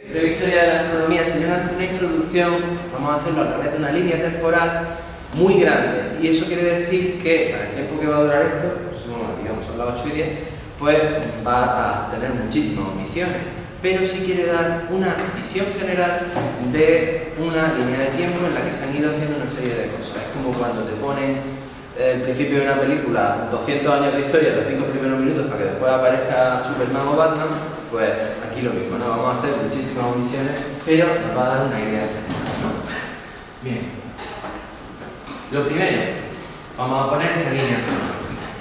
Breve historia de la astronomía sería una introducción, vamos a hacerlo a través de una línea temporal muy grande, y eso quiere decir que para el tiempo que va a durar esto, digamos son las 8 y 10, pues va a tener muchísimas omisiones, pero sí quiere dar una visión general de una línea de tiempo en la que se han ido haciendo una serie de cosas. Es como cuando te ponen el principio de una película 200 años de historia, los 5 primeros minutos, para que después aparezca Superman o Batman. Pues aquí lo mismo, ¿no? Vamos a hacer muchísimas omisiones, pero nos va a dar una idea general, ¿no? Bien. Lo primero, vamos a poner esa línea cronológica.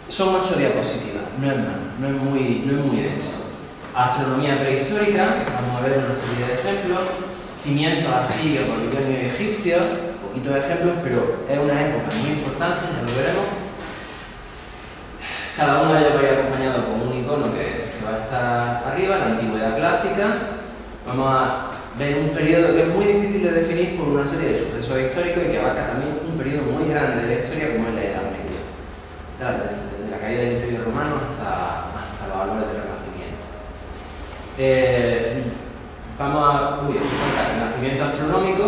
Son 8 diapositivas, no es más, no es muy denso. Astronomía prehistórica, vamos a ver una serie de ejemplos. Cimientos asirios, babilonios y egipcios, poquitos ejemplos, pero es una época muy importante, ya lo veremos. Cada uno de ellos va a ir acompañado con un icono que va a estar arriba, la antigüedad clásica. Vamos a ver un periodo que es muy difícil de definir por una serie de sucesos históricos y que abarca también un periodo muy grande de la historia, como es la Edad Media. Desde la caída del Imperio Romano hasta los valores del Renacimiento. Vamos a... el nacimiento astronómico,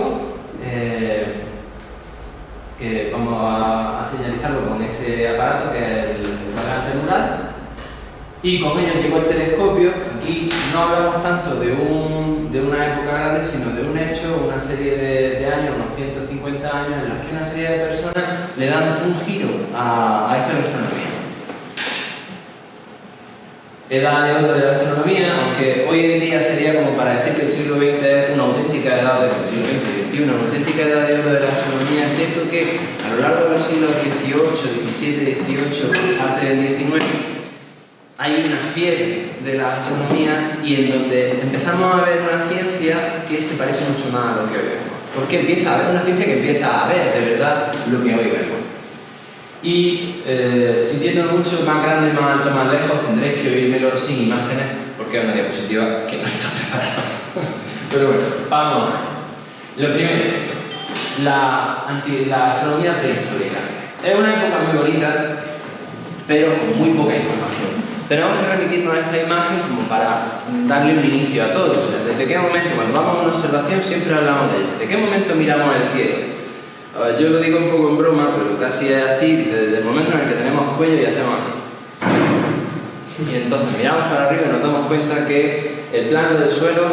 que vamos a señalizarlo con ese aparato que es el cuadrante celular, y con ello llegó el telescopio. Aquí no hablamos tanto de una época grande, sino de un hecho, una serie de años, unos 150 años, en los que una serie de personas le dan un giro a esta astronomía. Edad de oro de la astronomía, aunque hoy en día sería como para decir que el siglo XX es una auténtica edad del siglo XX y XXI, una auténtica edad de oro de la astronomía. Es cierto que a lo largo de los siglos XVIII, XVII, XVIII, parte del XIX, hay una fiebre de la astronomía y en donde empezamos a ver una ciencia que se parece mucho más a lo que hoy vemos. Porque empieza a haber una ciencia que empieza a ver de verdad lo que hoy vemos. Y sintiendo mucho más grande, más alto, más lejos, tendréis que oírmelo sin imágenes, porque es una diapositiva que no está preparada. Pero bueno, vamos a ver. Lo primero, la astronomía prehistórica. Es una época muy bonita, pero con muy poca información. Tenemos que remitirnos a esta imagen como para darle un inicio a todo. O sea, ¿desde qué momento, cuando vamos a una observación, siempre hablamos de ello? ¿Desde qué momento miramos el cielo? Yo lo digo un poco en broma, pero casi es así, desde el momento en el que tenemos cuello y hacemos así. Y entonces miramos para arriba y nos damos cuenta que el plano del suelo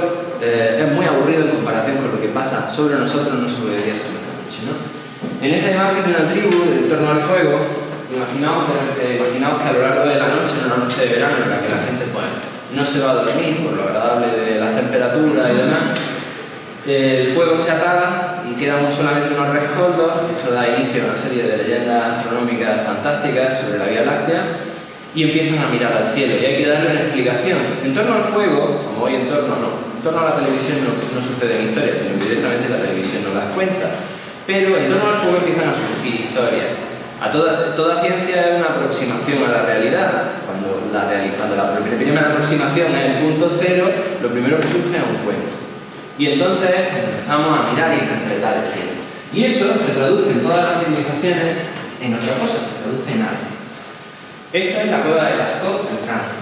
es muy aburrido en comparación con lo que pasa sobre nosotros, no sobre debería ser la noche, ¿no? En esa imagen de una tribu, en torno al fuego, imaginaos que a lo largo de la noche, en una noche de verano en la que la gente pues, no se va a dormir por lo agradable de las temperaturas y demás, el fuego se apaga y quedan solamente unos rescoldos. Esto da inicio a una serie de leyendas astronómicas fantásticas sobre la Vía Láctea y empiezan a mirar al cielo y hay que darle una explicación. En torno al fuego, como hoy en torno a la televisión no suceden historias, sino que directamente la televisión no las cuenta, pero en torno al fuego empiezan a surgir historias. Toda ciencia es una aproximación a la realidad. Cuando la primera aproximación es el punto cero, lo primero que surge es un cuento. Y entonces empezamos a mirar y a interpretar el cielo. Y eso se traduce en todas las civilizaciones en otra cosa, se traduce en arte. Esta es la cueva de Lascaux en Francia.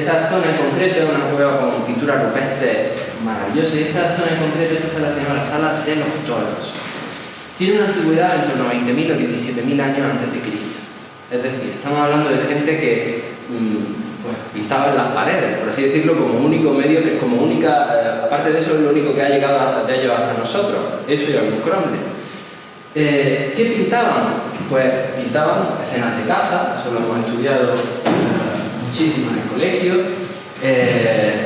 Esta zona en concreto es una cueva con pintura rupestre maravillosa. Y esta zona en concreto, esta sala se llama la Sala de los Toros. Tiene una antigüedad de en torno a 20.000 o 17.000 años antes de Cristo. Es decir, estamos hablando de gente que pues, pintaba en las paredes, por así decirlo, como único medio, aparte de eso es lo único que ha llegado de ellos hasta nosotros, eso y algún cromle. ¿Qué pintaban? Pues pintaban escenas de caza, eso lo hemos estudiado muchísimo en el colegio,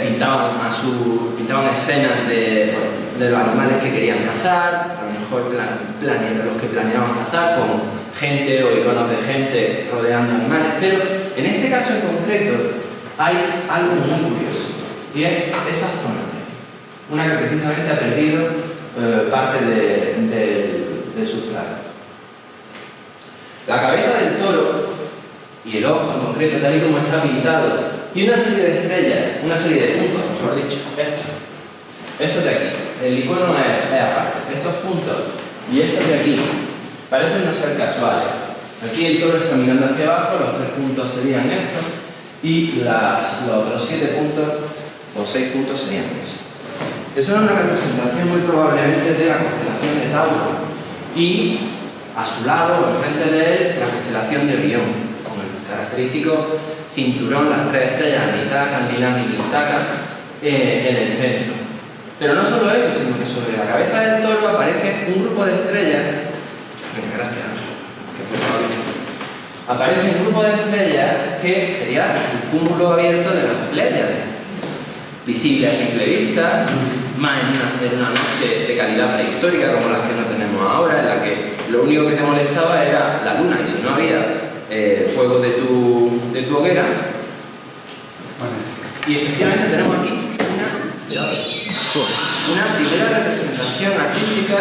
pintaban escenas de los animales que querían cazar, a lo mejor los que planeaban cazar, con gente o iconos de gente rodeando animales, pero en este caso en concreto hay algo muy curioso, y es esa zona, una que precisamente ha perdido parte del sustrato. La cabeza del toro y el ojo en concreto, tal y como está pintado, y una serie de estrellas, una serie de puntos, mejor dicho, estos de aquí, el icono es aparte, estos puntos y estos de aquí parecen no ser casuales. Aquí el toro está mirando hacia abajo, los 3 puntos serían estos, y los otros 7 puntos o 6 puntos serían eso. Eso es una representación muy probablemente de la constelación de Tauro y a su lado, o enfrente de él, la constelación de Orión, con el característico cinturón, las 3 estrellas, Anitaka, Nilán y Mintaka, en el centro. Pero no solo eso, sino que sobre la cabeza del toro aparece un grupo de estrellas. Venga, gracias. Aparece un grupo de estrellas que sería el cúmulo abierto de las Pléyades, visible a simple vista, más en una noche de calidad prehistórica como las que no tenemos ahora, en la que lo único que te molestaba era la luna, y si no había fuego de tu hoguera. Y efectivamente tenemos aquí una primera representación artística,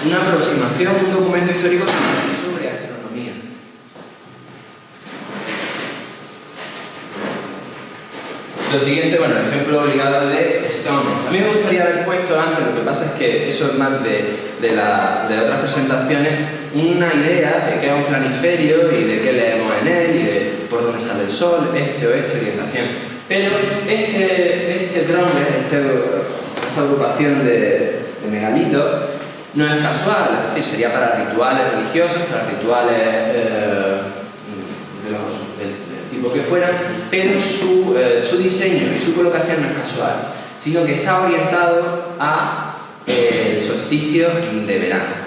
una aproximación, un documento histórico sobre astronomía. Lo siguiente, bueno, el ejemplo obligado de Stonehenge. A mí me gustaría haber puesto antes, lo que pasa es que eso es más de otras presentaciones, una idea de qué es un planiferio y de qué leemos en él y de por dónde sale el sol, oeste, orientación. Pero este trombe, esta agrupación de megalitos, no es casual, es decir, sería para rituales religiosos, para rituales del tipo que fueran, pero su diseño y su colocación no es casual, sino que está orientado a el solsticio de verano.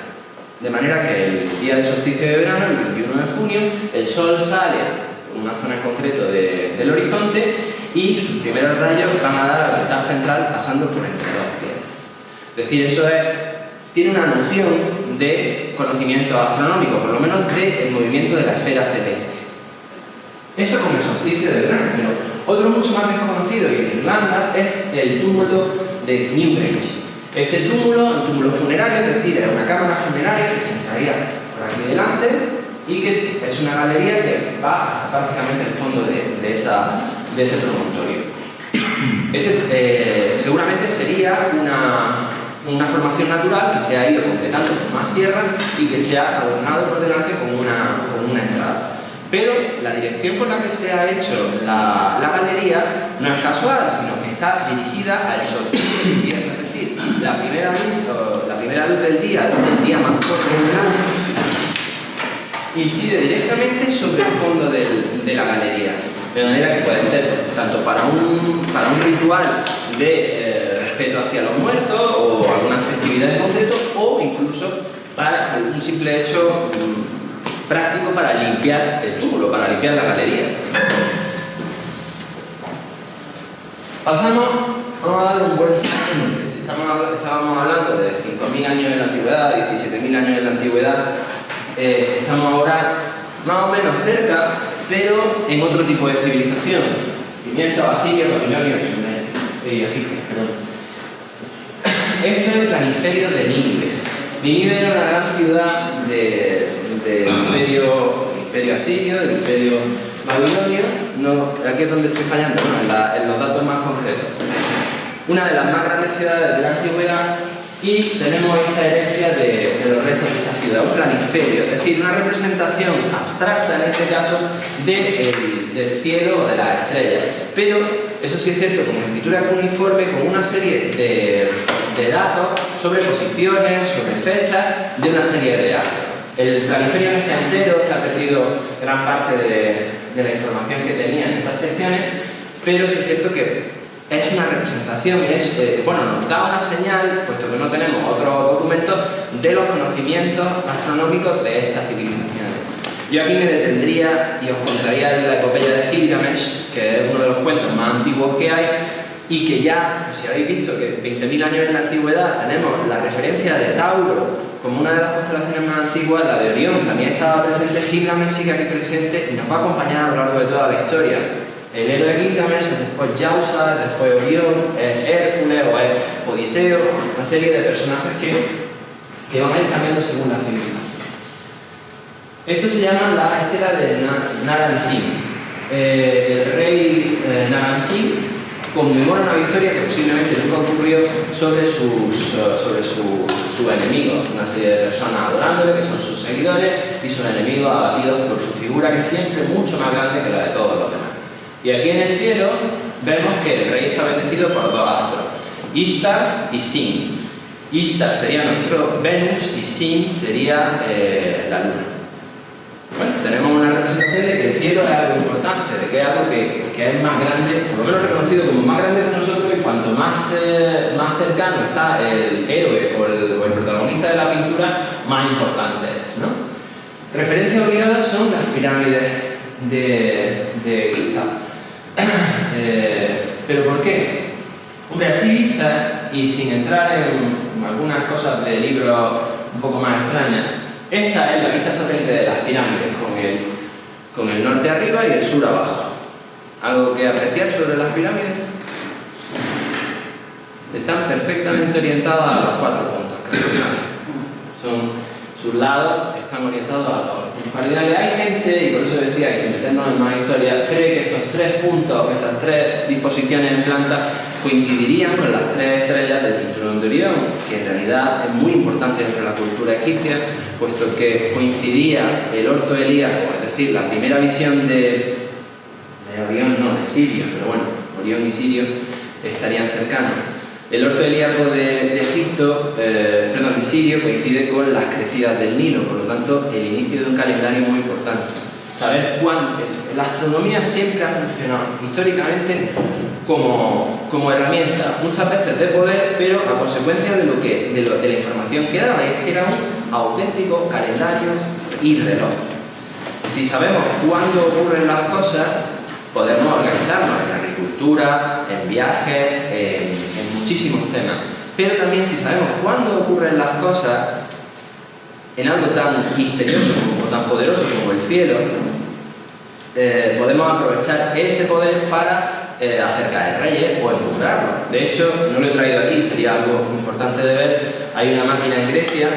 De manera que el día del solsticio de verano, el 21 de junio, el sol sale en una zona en concreto del horizonte y sus primeros rayos van a dar al altar central pasando por entre dos piedras. Es decir, eso tiene una noción de conocimiento astronómico, por lo menos del movimiento de la esfera celeste. Eso con el solsticio de verano, pero otro mucho más desconocido y en Irlanda es el túmulo de Newgrange. Este túmulo, un túmulo funerario, es decir, es una cámara funeraria que se entraría por aquí delante y que es una galería que va hasta prácticamente el fondo de ese promontorio. Seguramente sería una formación natural que se ha ido completando con más tierra y que se ha adornado por delante con una entrada. Pero la dirección por la que se ha hecho la galería no es casual, sino que está dirigida al solsticio de invierno, es decir, la primera luz del día más corto del año, incide directamente sobre el fondo de la galería. De manera que puede ser tanto para un ritual de respeto hacia los muertos o alguna festividad en concreto, o incluso para un simple hecho práctico para limpiar el túmulo, para limpiar la galería. Vamos a dar un buen salto. Estábamos hablando de 5.000 años en la antigüedad, 17.000 años en la antigüedad. Estamos ahora más o menos cerca, pero en otro tipo de civilización. 500 asirios, babilonios y egipcios. Este es el planiferio de Nínive. Nínive era una gran ciudad del imperio asirio, del imperio babilonio. Aquí es donde estoy fallando, en los datos más concretos. Una de las más grandes ciudades de la antigüedad, y tenemos esta herencia de los restos de esa ciudad, un planiferio, es decir, una representación abstracta en este caso del cielo o de las estrellas. Pero eso sí es cierto, con escritura cuneiforme, con una serie de datos sobre posiciones, sobre fechas de una serie de astros. El planiferio no está entero, se ha perdido gran parte de la información que tenía en estas secciones, pero sí es cierto que es una representación, nos da una señal, puesto que no tenemos otros documentos, de los conocimientos astronómicos de estas civilizaciones. Yo aquí me detendría y os contaría la epopeya de Gilgamesh, que es uno de los cuentos más antiguos que hay, y que ya, si habéis visto que 20.000 años en la antigüedad tenemos la referencia de Tauro como una de las constelaciones más antiguas, la de Orión también estaba presente, Gilgamesh sigue aquí presente y nos va a acompañar a lo largo de toda la historia. El héroe de Gilgamesh es después Yauza, después Orión, es Hércules o es Odiseo, una serie de personajes que van a ir cambiando según la civilización. Esto se llama la estela de Naram-Sin. El rey Naram-Sin conmemora una victoria que posiblemente nunca ocurrió sobre su enemigo, una serie de personas adorándole, que son sus seguidores, y son enemigos abatidos por su figura, que es siempre mucho más grande que la de todos los demás. Y aquí en el cielo vemos que el rey está bendecido por dos astros, Ishtar y Sin. Ishtar sería nuestro Venus y Sin sería la luna. Bueno, tenemos una representación de que el cielo es algo importante, de que es algo que es más grande, por lo menos reconocido como más grande que nosotros, y cuanto más cercano está el héroe o el protagonista de la pintura, más importante es, ¿no? Referencias obligadas son las pirámides de Giza. ¿Pero por qué? Hombre, así vistas y sin entrar en algunas cosas de libros un poco más extrañas, esta es la vista satélite de las pirámides, con el norte arriba y el sur abajo. ¿Algo que apreciar sobre las pirámides? Están perfectamente orientadas a los 4 puntos cardinales. Sus lados están orientados a los principalidades. Hay gente, y por eso decía que sin meternos en más historia, cree que estos 3 puntos, estas 3 disposiciones en planta, coincidirían con las 3 estrellas del cinturón de Orión, que en realidad es muy importante dentro de la cultura egipcia, puesto que coincidía el orto helíaco, es decir, la primera visión de Orión, no, de Sirio, pero bueno, Orión y Sirio estarían cercanos. El orto helíaco de Sirio coincide con las crecidas del Nilo, por lo tanto, el inicio de un calendario muy importante. Saber cuándo. La astronomía siempre ha funcionado históricamente como herramienta, muchas veces de poder, pero a consecuencia de la información que daba, y es que era un auténtico calendario y reloj. Si sabemos cuándo ocurren las cosas, podemos organizarnos en agricultura, en viajes, en muchísimos temas. Pero también si sabemos cuándo ocurren las cosas, en algo tan misterioso o tan poderoso como el cielo, podemos aprovechar ese poder para hacer caer reyes o encumbrarlos. De hecho, no lo he traído aquí, sería algo importante de ver. Hay una máquina en Grecia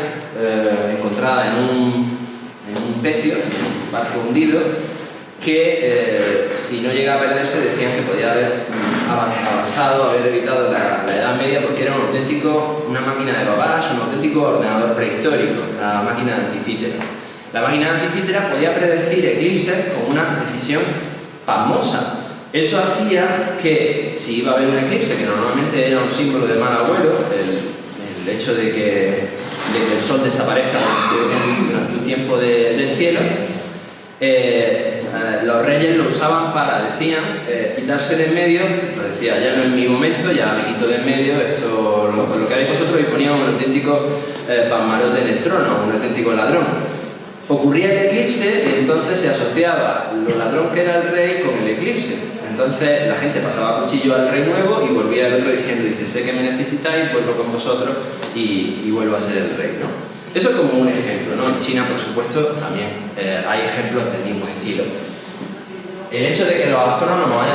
encontrada en un pecio, en un barco hundido, que si no llega a perderse decían que podía haber avanzado, haber evitado la Edad Media, porque era una máquina de babás, un auténtico ordenador prehistórico, la máquina de Anticítera. La máquina de Anticítera podía predecir eclipses con una precisión pasmosa. Eso hacía que si iba a haber un eclipse, que normalmente era un símbolo de mal agüero, el hecho de que el sol desaparezca durante un tiempo del cielo, los reyes lo usaban para, decían, quitarse de en medio, pues decía, ya no es mi momento, ya me quito de en medio, esto lo que haréis vosotros, y ponían un auténtico pasmarote en el trono, un auténtico ladrón. Ocurría el eclipse y entonces se asociaba lo ladrón que era el rey con el eclipse. Entonces la gente pasaba cuchillo al rey nuevo y volvía el otro diciendo, sé que me necesitáis, vuelvo con vosotros y vuelvo a ser el rey, ¿no? Eso es como un ejemplo, ¿no? En China, por supuesto, también hay ejemplos del mismo estilo. El hecho de que los astrónomos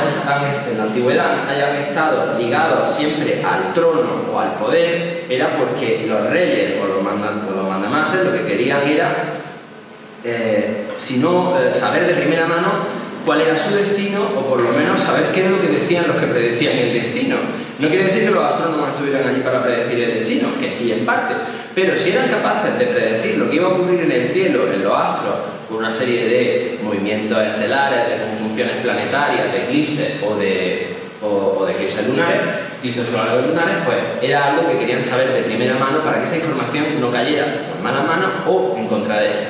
en la antigüedad hayan estado ligados siempre al trono o al poder era porque los reyes o los mandamases lo que querían era saber de primera mano cuál era su destino, o por lo menos saber qué es lo que decían los que predecían el destino. No quiere decir que los astrónomos estuvieran allí para predecir el destino, que sí en parte, pero si eran capaces de predecir lo que iba a ocurrir en el cielo, en los astros, por una serie de movimientos estelares, de conjunciones planetarias, de eclipses o de eclipses lunares, eclipses solares lunares, pues era algo que querían saber de primera mano para que esa información no cayera en malas manos o en contra de ella.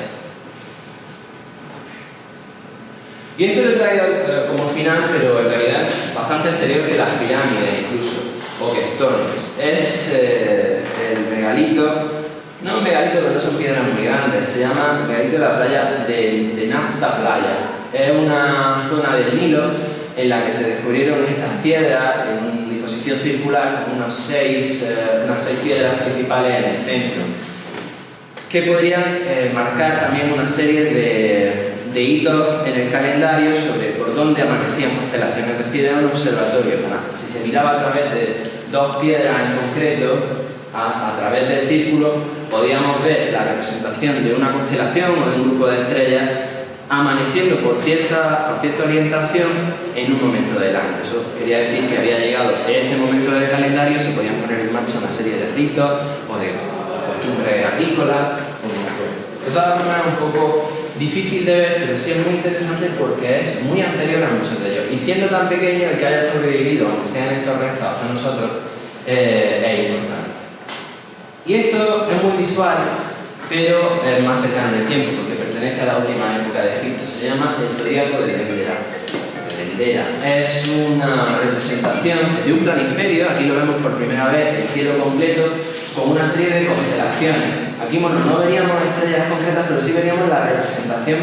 Y esto lo he traído como final, pero en realidad bastante anterior que las pirámides incluso, o que Stonehenge. Es el megalito, no un megalito pero no son piedras muy grandes, se llama megalito de la playa de Nafta Playa. Es una zona del Nilo en la que se descubrieron estas piedras en una disposición circular, con unas seis piedras principales en el centro, que podrían marcar también una serie de hitos en el calendario sobre por dónde amanecían constelaciones. Es decir, era un observatorio. Si se miraba a través de dos piedras en concreto, a través del círculo, podíamos ver la representación de una constelación o de un grupo de estrellas amaneciendo por cierta orientación en un momento del año. Eso quería decir que había llegado ese momento del calendario, se podían poner en marcha una serie de ritos o de costumbres agrícolas. De todas formas, es un poco difícil de ver, pero sí es muy interesante porque es muy anterior a muchos de ellos. Y siendo tan pequeño, el que haya sobrevivido, aunque sean estos restos hasta nosotros, es importante. Y esto es muy visual, pero es más cercano en el tiempo, porque pertenece a la última época de Egipto. Se llama el Zodíaco de Dendera. Es una representación de un planiferio, aquí lo vemos por primera vez, el cielo completo, con una serie de constelaciones. Aquí bueno, no veríamos estrellas concretas, pero sí veríamos la representación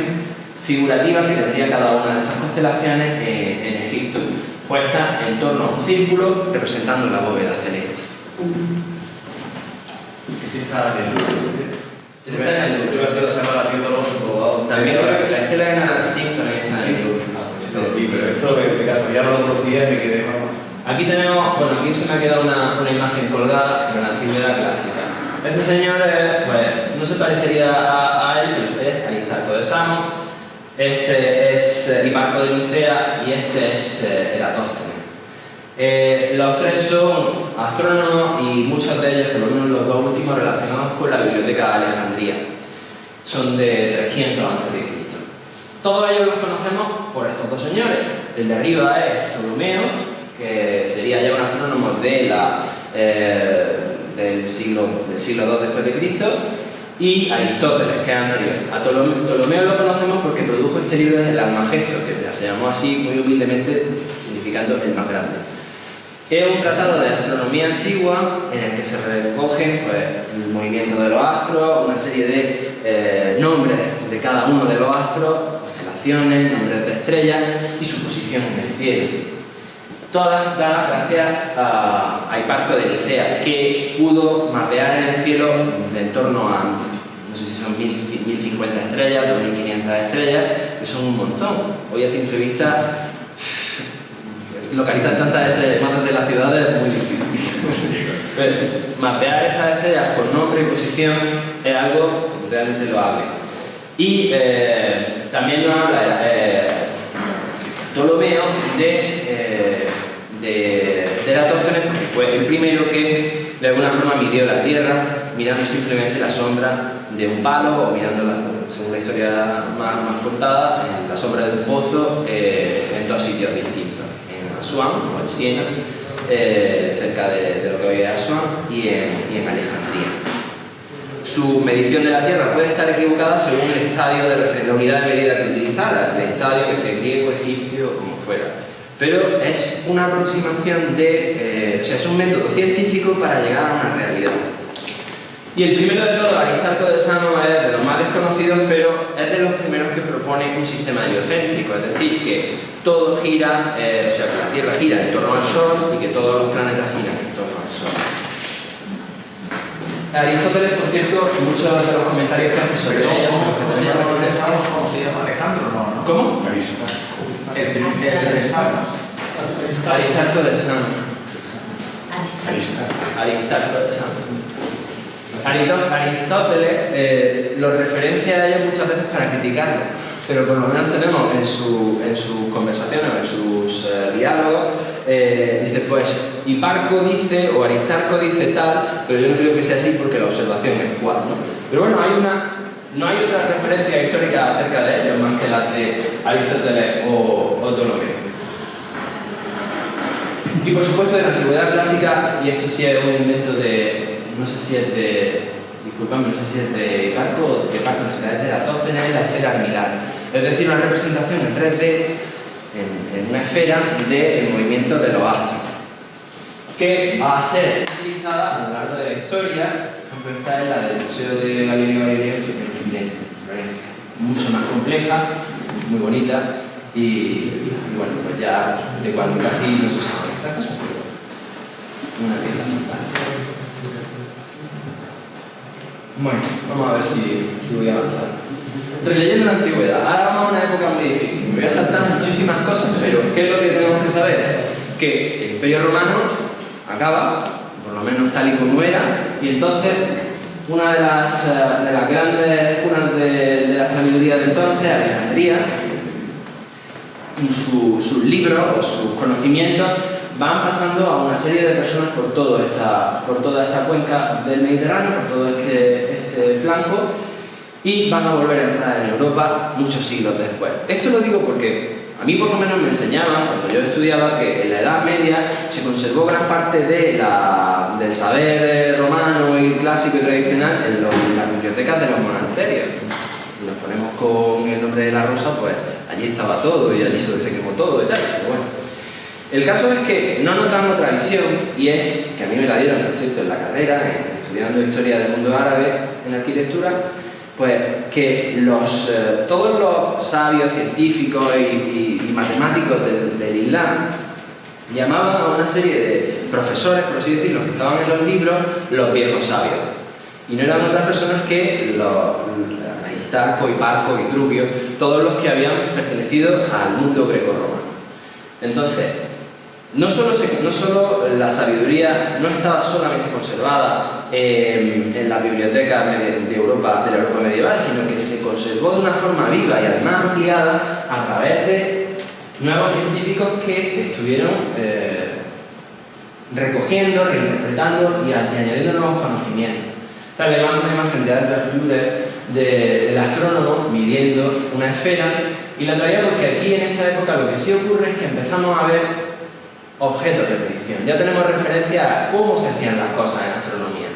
figurativa que tendría cada una de esas constelaciones en Egipto, puesta en torno a un círculo representando la bóveda celeste. Sí está en el Louvre. También creo que la estela de Narsing también está en el Louvre. Pero esto de casualidad no lo conocía y me quedé más. Aquí tenemos, bueno, aquí se me ha quedado una imagen colgada de la antigüedad clásica. Este señor, pues, no se parecería a él, pero es Aristarco de Samos, este es Hiparco de Nicea y este es Eratóstenes. Los tres son astrónomos y muchos de ellos, por lo menos los dos últimos, relacionados con la Biblioteca de Alejandría. Son de 300 a.C. Todos ellos los conocemos por estos dos señores. El de arriba es Ptolomeo, que sería ya un astrónomo del siglo II después de Cristo, y Aristóteles, que es anterior. A Ptolomeo lo conocemos porque produjo este libro del Almagesto, que se llamó así muy humildemente, significando el más grande. Es un tratado de astronomía antigua en el que se recogen pues, el movimiento de los astros, una serie de nombres de cada uno de los astros, constelaciones, nombres de estrellas y su posición en el cielo. Todas dadas gracias a Hiparco de Nicea, que pudo mapear en el cielo de en torno a, no sé si son 1050 estrellas, 2500 estrellas, que son un montón. Hoy a simple vista, localizar tantas estrellas más desde la ciudad es muy difícil. Pero mapear esas estrellas por nombre y posición es algo realmente loable. Y también nos habla Ptolomeo de Eratóstenes, porque fue el primero que de alguna forma midió la Tierra mirando simplemente la sombra de un palo o mirando, según la historia más contada, la sombra de un pozo en dos sitios distintos, en Asuán o en Siena, cerca de lo que hoy es Asuán, y en Alejandría. Su medición de la Tierra puede estar equivocada según el estadio de referencia, la unidad de medida que utilizara, el estadio, que sea griego, egipcio, como fuera. Pero es una aproximación o sea, es un método científico para llegar a una realidad. Y el primero de todos, Aristarco de Samos, es de los más desconocidos, pero es de los primeros que propone un sistema heliocéntrico, es decir, que todo gira, o sea, que la Tierra gira en torno al Sol y que todos los planetas giran en torno al Sol. Aristóteles, por cierto, muchos de los comentarios que hace sobre ella... ¿Cómo se llama el de Samos? ¿Cómo se llama? Alejandro, ¿no? ¿Cómo? El de Samos. Aristarco de Samos. Aristarco de Samos. Aristóteles lo referencia a ellos muchas veces para criticarlo, pero por lo menos tenemos en sus conversaciones, en sus diálogos, dice pues Hiparco dice o Aristarco dice tal, pero yo no creo que sea así porque la observación es cual, ¿no? Pero bueno, no hay otra referencia histórica acerca de ellos más que las de Aristóteles o Ptolomeo. Y por supuesto de la antigüedad clásica, y esto sí es un invento de, no sé si es de, disculpadme, no sé si es de Hiparco o de Hiparco, no sé, es de Eratóstenes, la esfera armilar. Es decir, una representación en 3D, en una esfera, del movimiento de los astros, que va a ser utilizada a lo largo de la historia. Por ejemplo, esta es la del Museo de Galileo Galilei en Firenze, mucho más compleja, muy bonita, y bueno, pues ya de cuando casi no se usa esta cosa, pero una pieza fantástica. Bueno, vamos a ver si voy a avanzar. Releyendo la antigüedad, ahora vamos a una época muy difícil. Me voy a saltar muchísimas cosas, pero ¿qué es lo que tenemos que saber? Que el Imperio Romano acaba, por lo menos tal y como era, y entonces una de las grandes cunas de la sabiduría de entonces, Alejandría, sus libros o sus conocimientos van pasando a una serie de personas por toda esta cuenca del Mediterráneo, por todo este flanco, y van a volver a entrar en Europa muchos siglos después. Esto lo digo porque a mí por lo menos me enseñaban, cuando yo estudiaba, que en la Edad Media se conservó gran parte del saber romano y clásico y tradicional en las bibliotecas de los monasterios. Si nos ponemos con el nombre de la rosa, pues allí estaba todo y allí se quemó todo y tal, pero bueno. El caso es que no nos dan otra visión, y es que a mí me la dieron, por cierto, en la carrera, estudiando Historia del Mundo Árabe en Arquitectura, pues que todos los sabios, científicos y matemáticos del Islam llamaban a una serie de profesores, por así decirlo, que estaban en los libros, los viejos sabios. Y no eran otras personas que Aristarco, Hiparco, Vitruvio, todos los que habían pertenecido al mundo greco-romano. Entonces, no solo la sabiduría no estaba solamente conservada en las bibliotecas de la Europa medieval, sino que se conservó de una forma viva y además ampliada a través de nuevos científicos que estuvieron recogiendo, reinterpretando y añadiendo nuevos conocimientos. Tal vez una imagen de Albert Dürer del astrónomo midiendo una esfera, y la traía porque aquí en esta época lo que sí ocurre es que empezamos a ver objetos de medición. Ya tenemos referencia a cómo se hacían las cosas en astronomía.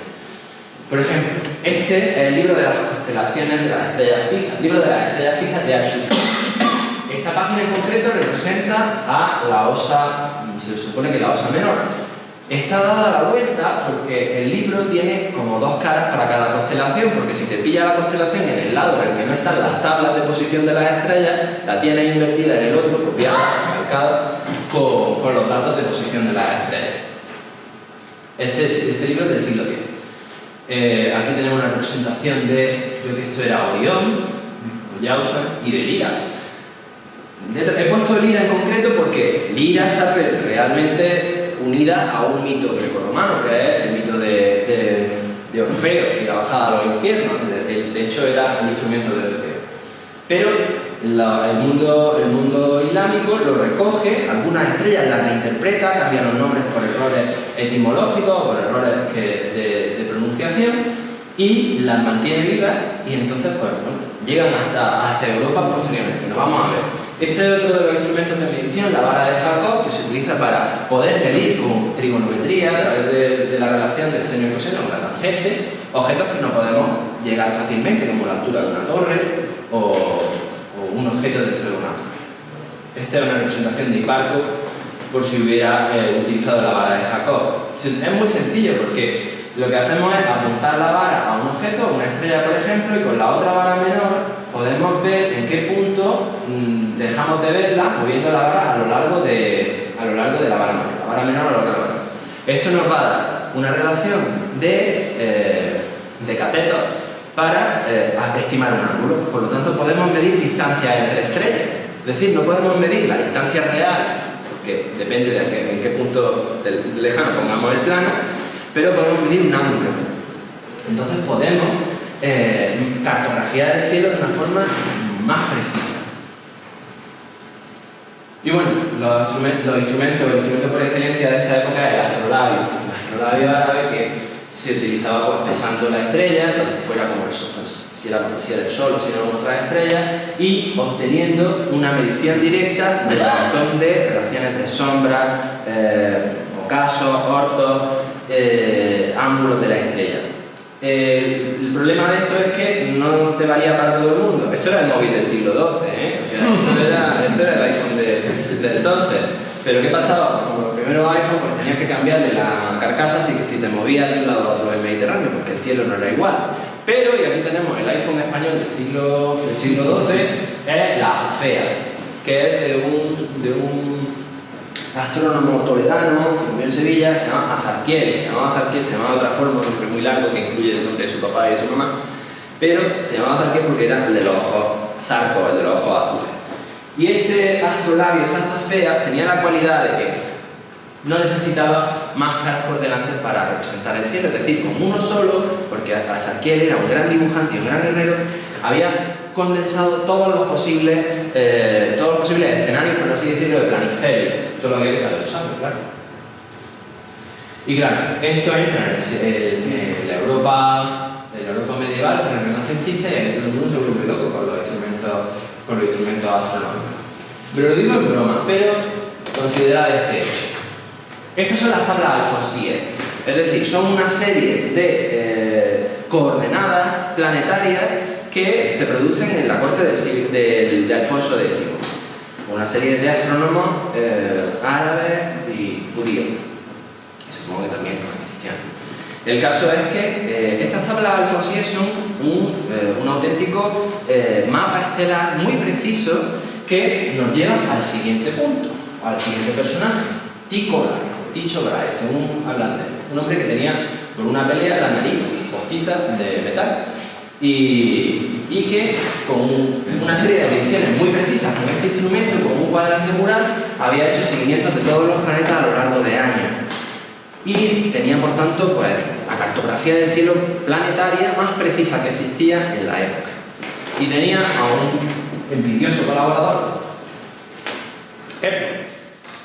Por ejemplo, este es el libro de las constelaciones de las estrellas fijas, libro de las estrellas fijas de Al-Shushan. Esta página en concreto representa a la osa, se supone que la osa menor. Está dada la vuelta porque el libro tiene como dos caras para cada constelación, porque si te pilla la constelación en el lado en el que no están las tablas de posición de las estrellas, la tienes invertida en el otro, copiada, calcada, con los datos de posición de las estrellas. Este libro es del siglo X. Aquí tenemos una representación de, creo que esto era Orión, o Yauza, y de Lira. He puesto Lira en concreto porque Lira está realmente unida a un mito grecorromano, que es el mito de Orfeo y la bajada a los infiernos. De hecho, era el instrumento de Orfeo. Pero el mundo islámico lo recoge, algunas estrellas las reinterpreta, cambian los nombres por errores etimológicos, por errores de pronunciación, y las mantiene vivas, y entonces pues, bueno, llegan hasta Europa posteriormente. Lo vamos a ver. Este es otro de los instrumentos de medición, la vara de Jacob, que se utiliza para poder medir con trigonometría, a través de la relación del seno y coseno con la tangente, objetos que no podemos llegar fácilmente, como la altura de una torre o un objeto dentro de una torre. Esta es una representación de Hiparco, por si hubiera utilizado la vara de Jacob. Es muy sencillo porque lo que hacemos es apuntar la vara a un objeto, una estrella por ejemplo, y con la otra vara menor podemos ver en qué punto dejamos de verla moviendo la vara a lo largo de la vara menor, la vara menor a lo largo de la vara menor. Esto nos va a dar una relación de catetos para estimar un ángulo. Por lo tanto, podemos medir distancias entre estrellas. Es decir, no podemos medir la distancia real, porque depende de en qué punto lejano pongamos el plano, pero podemos medir un ángulo. Entonces podemos cartografiar el cielo de una forma más precisa. Y bueno, el instrumento por excelencia de esta época es el astrolabio. El astrolabio árabe que se utilizaba pues pesando la estrella, entonces fuera como el sol, si era el sol o si eran otras estrellas, y obteniendo una medición directa del montón de relaciones de sombra, ocasos, ortos, ángulos de la estrella. El problema de esto es que no te valía para todo el mundo. Esto era el móvil del siglo XII, esto era el iPhone de entonces. Pero ¿qué pasaba? Con los primeros iPhones pues tenías que cambiarle la carcasa si te movías de un lado a otro del Mediterráneo, porque el cielo no era igual. Pero, y aquí tenemos el iPhone español del siglo XII, es la Azafea, que es de un astrónomo toledano que vivió en Sevilla, se llama Azarquiel. Se llamaba de otra forma, un nombre muy largo que incluye el nombre de su papá y de su mamá, pero se llamaba Azarquiel porque era el de los ojos zarcos, el de los ojos azules. Y ese astrolabio, esa Azafea, tenía la cualidad de que no necesitaba más caras por delante para representar el cielo, es decir, con uno solo, porque Azarquiel era un gran dibujante y un gran guerrero, había condensado todos los posibles escenarios, por así decirlo, de planisferio. Solo había que saber usarlo, claro. Y claro, esto entra en la la Europa medieval, pero renacentista, y aquí todo el mundo se vuelve loco con los instrumentos astronómicos. Pero lo digo en broma, pero considerad este hecho. Estas son las tablas alfonsíes, es decir, son una serie de coordenadas planetarias que se producen en la corte de Alfonso X. Una serie de astrónomos árabes y judíos, y supongo que también cristianos. El caso es que estas tablas alfonsíes son un auténtico mapa estelar muy preciso que nos lleva al siguiente punto, al siguiente personaje, Tycho Brahe, según hablan de él. Un hombre que tenía por una pelea la nariz postiza de metal y que con una serie de mediciones muy precisas con este instrumento, con un cuadrante mural, había hecho seguimientos de todos los planetas a lo largo de años. Y tenía, por tanto, pues, la cartografía del cielo planetaria más precisa que existía en la época. Y tenía a un envidioso colaborador, Kepler.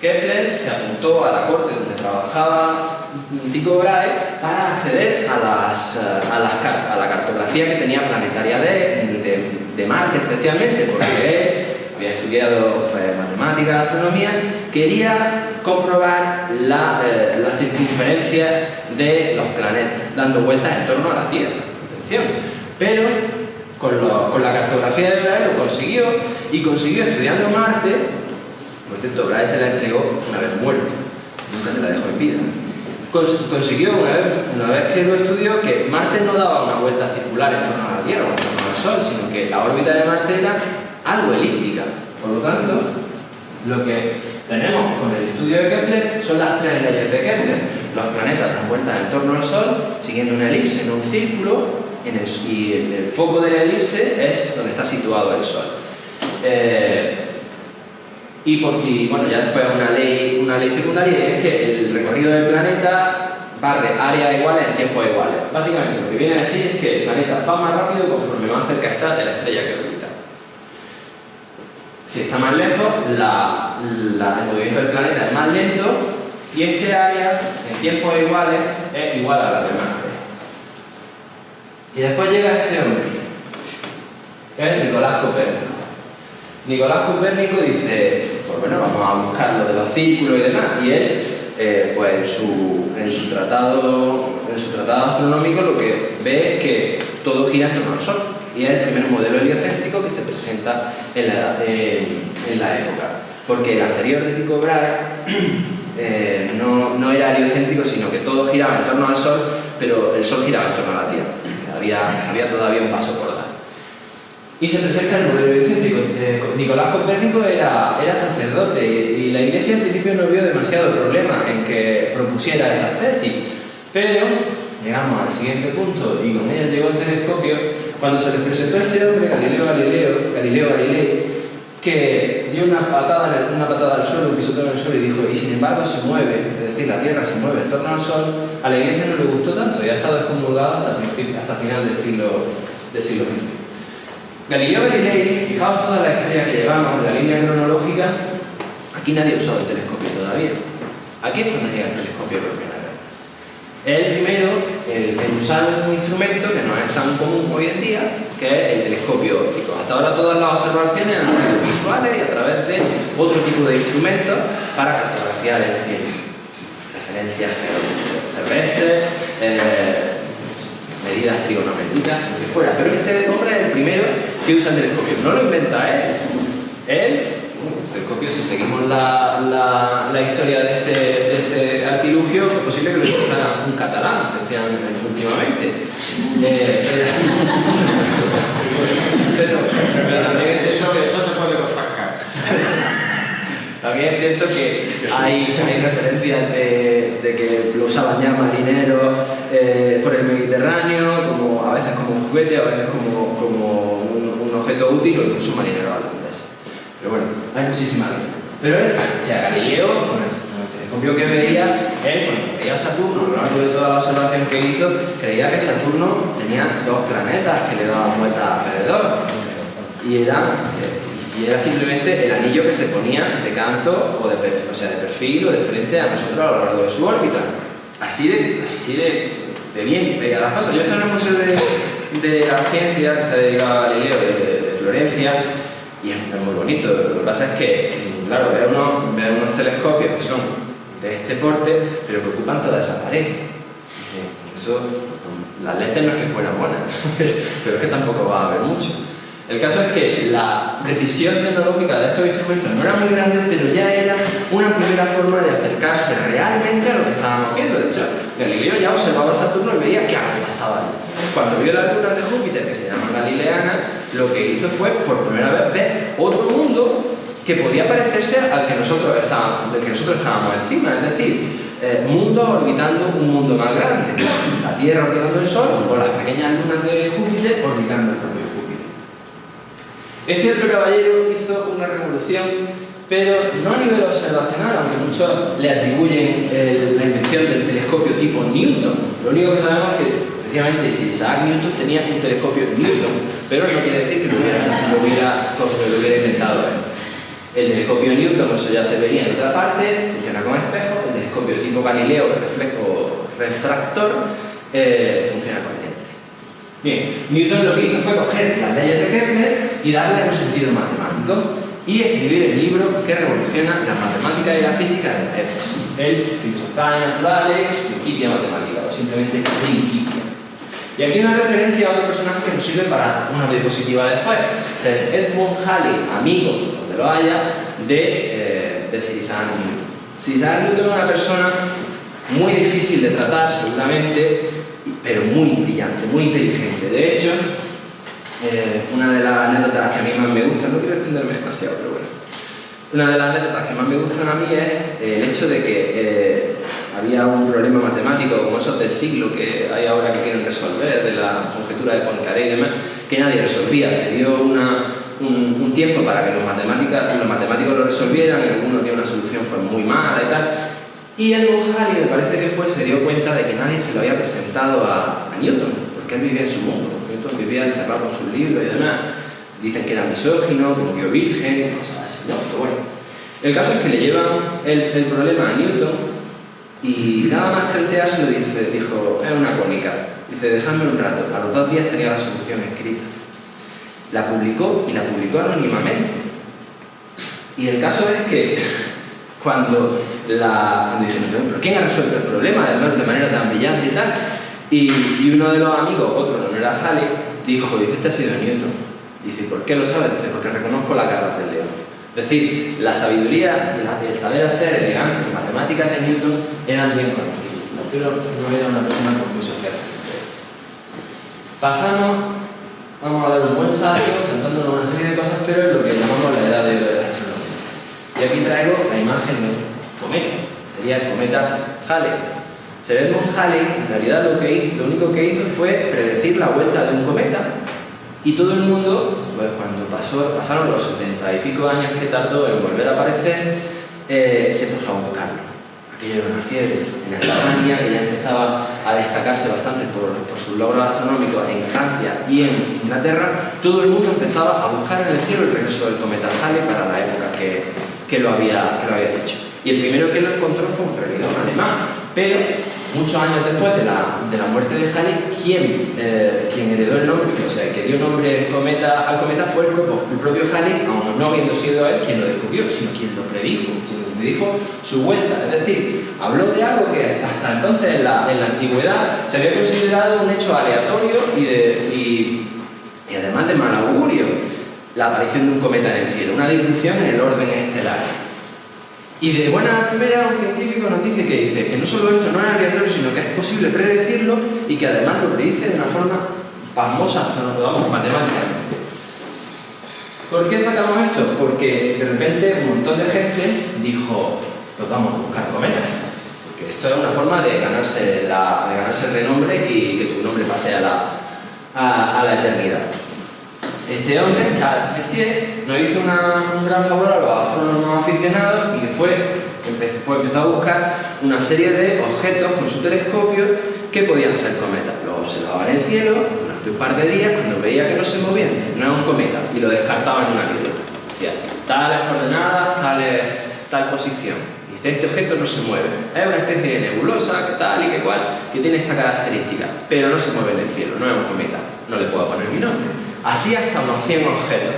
Kepler se apuntó a la corte donde trabajaba Tycho Brahe para acceder a la cartografía que tenía planetaria de Marte, especialmente porque él había estudiado matemáticas, astronomía, quería comprobar la circunferencia de los planetas, dando vueltas en torno a la Tierra. Atención. Pero con la cartografía de Brahe lo consiguió, y consiguió, estudiando Marte. Por cierto, Brahe se la entregó una vez muerto, nunca se la dejó en vida. Consiguió, una vez que lo estudió, que Marte no daba una vuelta circular en torno a la Tierra o en torno al Sol, sino que la órbita de Marte era algo elíptica. Por lo tanto, lo que tenemos con el estudio de Kepler son las tres leyes de Kepler. Los planetas dan vueltas en torno al Sol, siguiendo una elipse, no un círculo, y el foco de la elipse es donde está situado el Sol. Y bueno, ya después una ley secundaria, y es que el recorrido del planeta barre áreas iguales en tiempos iguales. Básicamente lo que viene a decir es que el planeta va más rápido conforme más cerca está de la estrella que orbita. Si está más lejos, el movimiento del planeta es más lento, y este área en tiempos iguales es igual a la de Marte. Y después llega este hombre, que es Nicolás Copérnico. Nicolás Copérnico dice, pues bueno, vamos a buscar lo de los círculos y demás, y él, pues en su tratado astronómico, lo que ve es que todo gira en torno al Sol, y es el primer modelo heliocéntrico que se presenta en la época, porque el anterior de Tycho Brahe no era heliocéntrico, sino que todo giraba en torno al Sol, pero el Sol giraba en torno a la Tierra. Había todavía un paso por dar. Y se presenta el modelo heliocéntrico. Nicolás Copérnico era sacerdote, y la Iglesia al principio no vio demasiado problema en que propusiera esas tesis, pero llegamos al siguiente punto, y con ella llegó el telescopio, cuando se les presentó este hombre, Galileo Galilei, que dio una patada al suelo, un pisotón en el suelo, y dijo, y sin embargo se mueve, es decir, la Tierra se mueve en torno al Sol. A la Iglesia no le gustó tanto y ha estado excomulgado hasta final del siglo XX. Galileo Galilei, fijaos toda la historia que llevamos en la línea cronológica, aquí nadie ha usado el telescopio todavía. Aquí es cuando llega el telescopio por primera vez. Es el primero en usar un instrumento que no es tan común hoy en día, que es el telescopio óptico. Hasta ahora todas las observaciones han sido visuales y a través de otro tipo de instrumentos para cartografiar el cielo. Referencias terrestres, medidas trigonométricas, lo que fuera. Pero este hombre es el primero que usa el telescopio. No lo inventa él. El telescopio, si seguimos la historia de este artilugio, es posible que lo inventara un catalán, decían últimamente. Pero también es eso te puede costar caro. También es cierto que hay referencias de que lo usaban ya marineros por el Mediterráneo, a veces como juguete, a veces como un objeto útil, o incluso marineros holandeses. Pero bueno, hay muchísimas razones. Pero él, Galileo, con el telescopio que veía, él, cuando veía Saturno, a lo largo de toda la observación que hizo, creía que Saturno tenía dos planetas que le daban vueltas alrededor. Y era simplemente el anillo que se ponía de canto, o de perfil o de frente a nosotros a lo largo de su órbita. Así de bien veía las cosas. Yo estoy en el Museo de la ciencia que está dedicado a Galileo de Florencia y es muy bonito. Lo que pasa es que, claro, ve unos telescopios que son de este porte, pero que ocupan toda esa pared. Eso, las lentes no es que fueran buenas, pero es que tampoco va a haber mucho. El caso es que la precisión tecnológica de estos instrumentos no era muy grande, pero ya era una primera forma de acercarse realmente a lo que estábamos viendo. De hecho, Galileo ya observaba Saturno y veía que algo pasaba ahí. Cuando vio las lunas de Júpiter, que se llaman Galileanas, lo que hizo fue, por primera vez, ver otro mundo que podía parecerse al que nosotros estábamos encima, es decir, mundos orbitando un mundo más grande. La Tierra orbitando el Sol o las pequeñas lunas de Júpiter orbitando el propio Júpiter. Este otro caballero hizo una revolución, pero no a nivel observacional, aunque muchos le atribuyen la invención del telescopio tipo Newton. Lo único que sabemos es que, efectivamente, si Isaac Newton tenía un telescopio Newton, pero no quiere decir que lo hubiera inventado él. El telescopio Newton, eso ya se vería en otra parte, funciona con espejos. El telescopio tipo Galileo, refractor, funciona con lente. Bien, Newton lo que hizo fue coger las leyes de Kepler y darles un sentido matemático y escribir el libro que revoluciona la matemática y la física de la época. El Philosophiae Naturalis Principia Mathematica, o simplemente Principia. Y aquí una referencia a otro personaje que nos sirve para una diapositiva después. Sir Edmund Halley, amigo, donde lo haya, de Sir Isaac Newton. Sir Isaac Newton es una persona muy difícil de tratar, seguramente, pero muy brillante, muy inteligente. De hecho, una de las anécdotas que a mí más me gustan, no quiero extenderme demasiado, pero bueno, una de las anécdotas que más me gustan a mí es el hecho de que había un problema matemático como esos del siglo que hay ahora que quieren resolver, de la conjetura de Poincaré y demás, que nadie resolvía. Se dio un tiempo para que los matemáticos lo resolvieran y algunos dio una solución pues muy mala y tal. Y Edmund Halley, me parece que fue, se dio cuenta de que nadie se lo había presentado a Newton, porque él vivía en su mundo. Newton vivía encerrado con sus libros y demás. Dicen que era misógino, que murió virgen, cosas así, ¿no? Pero bueno. El caso es que le llevan el problema a Newton y nada más planteárselo dijo, es una cónica. Dice, dejadme un rato. A los 2 días tenía la solución escrita. La publicó y la publicó anónimamente. Y el caso es que cuando dijeron, pero ¿quién ha resuelto el problema de manera tan brillante y tal? Y uno de los amigos, otro no era Halley, dijo, este ha sido Newton. Dice, ¿por qué lo sabes? Dice, porque reconozco la garra del león. Es decir, la sabiduría y el saber hacer elegante, las matemáticas de Newton eran bien conocidas. Pero no era una persona con muchos jefes. Pasamos, vamos a dar un buen salto, saltándonos una serie de cosas, pero es lo que llamamos la edad de la astronomía. Y aquí traigo la imagen de un cometa, sería el cometa Halley. Sir Edmund Halley, en realidad lo único que hizo fue predecir la vuelta de un cometa. Y todo el mundo, pues cuando pasaron los 70 y pico años que tardó en volver a aparecer, se puso a buscarlo. Aquello era una fiebre. En Alemania, que ya empezaba a destacarse bastante por sus logros astronómicos en Francia y en Inglaterra, todo el mundo empezaba a buscar en el cielo el regreso del cometa Halley para la época que lo había hecho. Y el primero que lo encontró fue un peregrino alemán, pero muchos años después de la muerte de Halley, quien heredó el nombre, o sea, que dio nombre al cometa fue el propio Halley, aunque no habiendo sido él quien lo descubrió, sino quien lo predijo su vuelta. Es decir, habló de algo que hasta entonces en la antigüedad se había considerado un hecho aleatorio y además de mal augurio, la aparición de un cometa en el cielo, una disrupción en el orden estelar. Y de buena primera, un científico nos dice que no solo esto no es aleatorio, sino que es posible predecirlo y que además lo predice de una forma pasmosa, matemáticamente. ¿Por qué sacamos esto? Porque de repente un montón de gente dijo, pues vamos a buscar cometas. Porque esto es una forma de ganarse el renombre y que tu nombre pase a la eternidad. Este hombre, Charles Messier, nos hizo un gran favor a los astrónomos aficionados y empezó a buscar una serie de objetos con su telescopio que podían ser cometas. Los observaba en el cielo durante un par de días, cuando veía que no se movían, dice, no es un cometa, y lo descartaba en una libreta. Decía, tales coordenadas, tal posición. Dice, este objeto no se mueve, es una especie de nebulosa, que tal y que cual, que tiene esta característica, pero no se mueve en el cielo, no es un cometa. no le puedo poner mi nombre. Así hasta unos 100 objetos.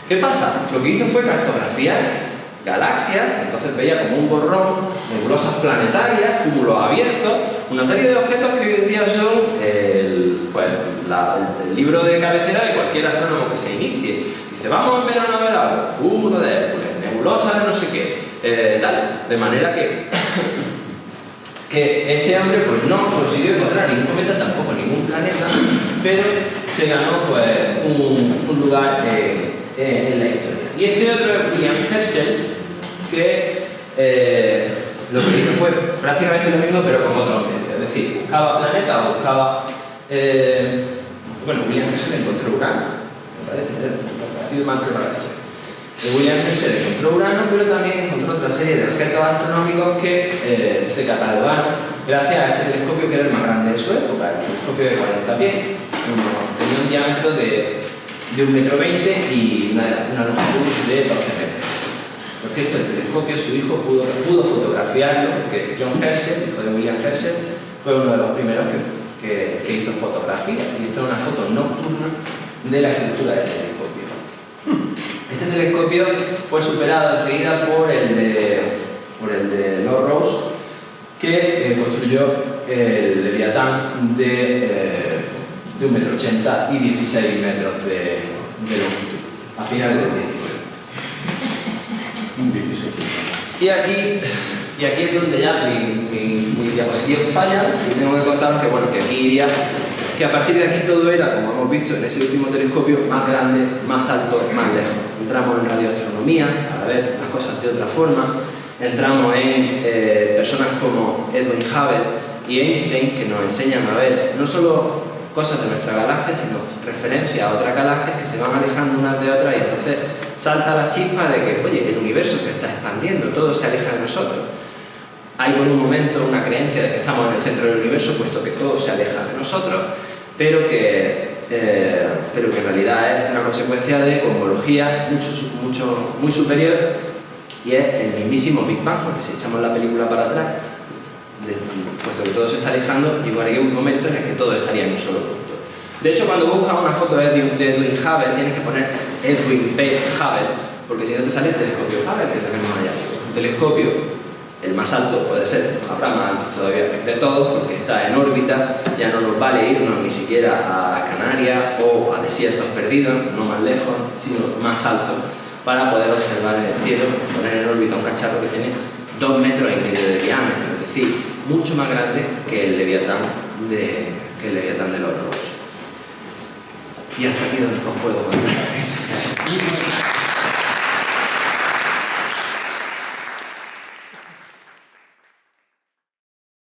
¿Qué pasa? Lo que hizo fue cartografiar galaxias, entonces veía como un borrón, nebulosas planetarias, cúmulos abiertos, una serie de objetos que hoy en día son el libro de cabecera de cualquier astrónomo que se inicie. Dice, vamos en verano a ver algo, cúmulo de Hércules, nebulosas de no sé qué, tal. De manera que este hombre pues no consiguió encontrar ningún cometa, tampoco ningún planeta, pero se ganó pues un lugar en la historia. Y este otro es William Herschel, que lo que hizo fue prácticamente lo mismo, pero con otro medio. Es decir, buscaba planetas o buscaba... bueno, William Herschel encontró Urano, me parece, ha sido más preparado. William Herschel encontró Urano, pero también encontró otra serie de objetos astronómicos que se catalogaron gracias a este telescopio que era el más grande de su época, el telescopio de 40 pies. Tenía un diámetro de 1,20 m y una longitud de 12 metros. Por cierto, el telescopio, su hijo pudo fotografiarlo, porque John Herschel, hijo de William Herschel, fue uno de los primeros que hizo fotografía. Y esta es una foto nocturna de la estructura del telescopio. Este telescopio fue superado enseguida por el de Lord Rosse, que construyó el Leviatán de 1,80 m y 16 metros de longitud, a finales del 19. Y aquí es donde ya mi diapositiva falla, y tengo que contaros que, bueno, que aquí iría, que a partir de aquí todo era, como hemos visto en ese último telescopio, más grande, más alto, más lejos. Entramos en radioastronomía, a ver las cosas de otra forma, entramos en personas como Edwin Hubble y Einstein, que nos enseñan a ver no solo cosas de nuestra galaxia, sino referencias a otras galaxias que se van alejando unas de otras, y entonces salta la chispa de que, oye, el universo se está expandiendo, todo se aleja de nosotros. Hay por un momento una creencia de que estamos en el centro del universo, puesto que todo se aleja de nosotros, pero que en realidad es una consecuencia de cosmología muy superior, y es el mismísimo Big Bang, porque si echamos la película para atrás, puesto que todo se está alejando, llegaría un momento en el que todo estaría en un solo punto. De hecho, cuando buscas una foto de Edwin Hubble, tienes que poner Edwin P. Hubble, porque si no te sale el telescopio Hubble que tenemos allá. Un telescopio, el más alto puede ser, habrá más altos todavía de todos, porque está en órbita, ya no nos vale irnos ni siquiera a Canarias o a desiertos perdidos, no más lejos, sino más alto, para poder observar en el cielo, poner en órbita un cacharro que tiene 2,5 metros de diámetro, es decir, mucho más grande que el Leviatán de Lord Rosse. Y hasta aquí os puedo contar.